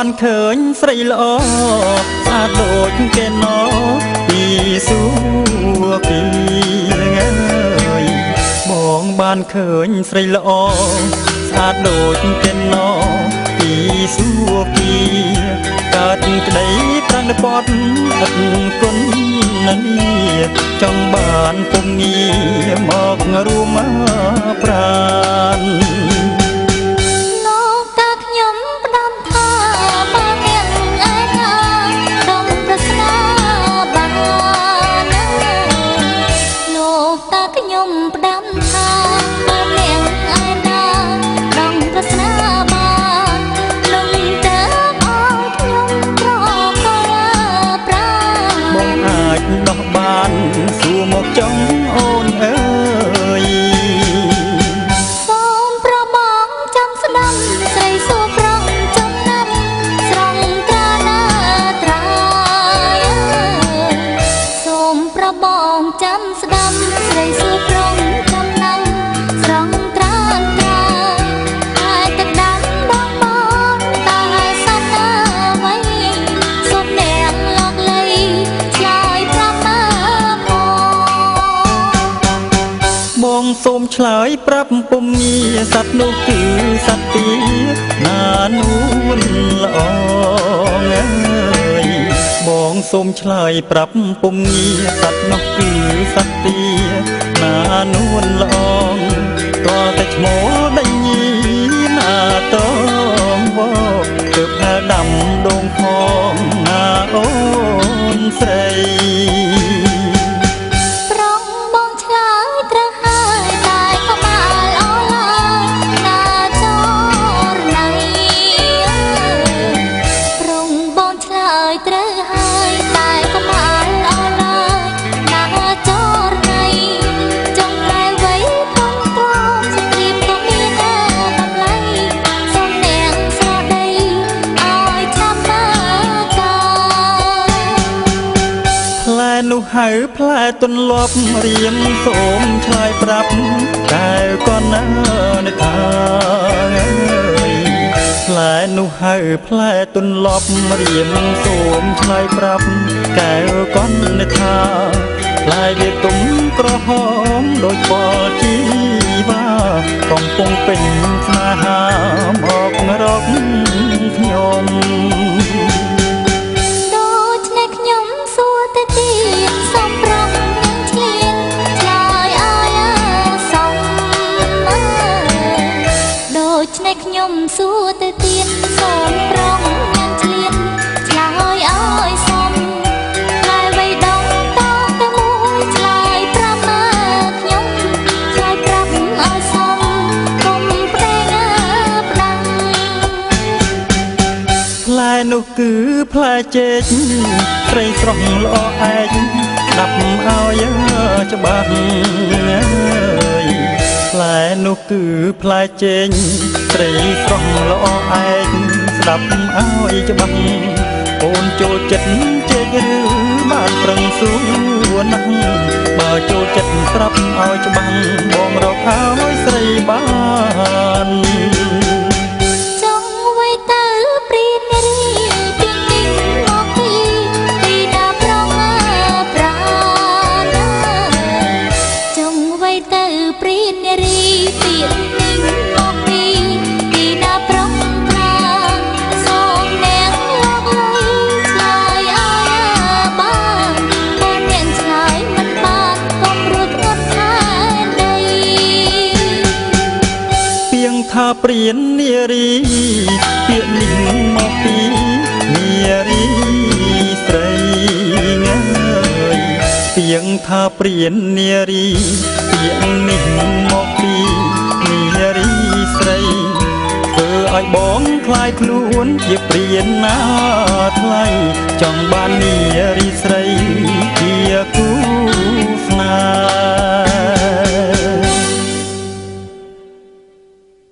បានឃើញស្រីល្អស្អាតដូចគេណោពីសួគីអើយបងបានឃើញស្រីល្អស្អាតដូចគេណោពីសួគីកើតក្តីប្រាំងនៅពតឥតគុណនាចង់បានពុំងារមករួមប្រានដោះបានសួរមកចង់អូនអើយសូមប្របងចាំស្ដាំស្រីសួរប្រងចំណាំស្រងត្រាណាត្រាសូមប្របងចាំស្ដាំស្រីសួរប្រងចំណាំស្រងត្រាត្រាហើយទឹកដាំបងបងតើសត្វណាអ្វីសុំអ្នកលោកលីឆ្លើយប្រាប់បងសូមឆ្លើយប្រាប់ពុំងារសត្វនោះគឺសត្វទីណានួនល្អអើយបងសូមឆ្លើយប្រាប់ពុំងារសត្វនោះគឺសត្វទីណានួនល្អក៏តែឈ្មោះដេញណាតងវទើបហៅដាំដងផងណាអូនស្រីនោះហៅផ្លែទន្លាប់រៀមសូមឆ្លើយប្រាប់តែក៏ណានៅថាផ្លែនោះហៅផ្លែទន្លាប់រៀមសូមឆ្លើយប្រាប់តែក៏នៅថាផ្លែវាទុំក្រហមដូចបលជីវ៉ាកំពុងពេញស្នេហាមករកខ្ញុំខ្ញុំសួរទៅទៀតសូមប្រងយ៉ាងឆ្លៀនឆ្លើយឲ្យសមហើយវៃដងតតែមួយឆ្លើយប្រាប់មកខ្ញុំឆ្លើយប្រាប់ឲ្យសមកុំផ្ដែងផ្ដាំផ្លែនោះគឺផ្លែចេកស្រីស្រស់ល្អឯកដាប់ឲ្យច្បាស់ផ្លែនោះគឺផ្លែចេញស្រីស្រស់ល្អឯកស្ដាប់ឲ្យច្បាស់អូនចូលចិត្តចេកឬបានប្រឹងសួរណាស់បើចូលចិត្តប្រាប់ឲ្យច្បាស់បងរកឲ្យស្រីបានចង់ໄວទៅព្រៀននារីពីទីមកទីណាប្រងប្រាណាចង់ໄວទៅព្រៀននារីពីទីមកទីណាប្រងប្រាសូមអ្នកលោកលីឆ្លើយឲ្យបានបើអ្នកឆ្លើយមិនបានកុំរួចអត់ថាដីពីងថាព្រៀននារីពាក្យនេះមកពីនារីស្រីងើយពីងថាព្រៀននារីពាក្យនេះមកពីនារីស្រីធ្វើឲ្យបងคล้ายខ្លួនជាព្រៀនណាថ្លៃចង់បាននារីស្រីជាគូ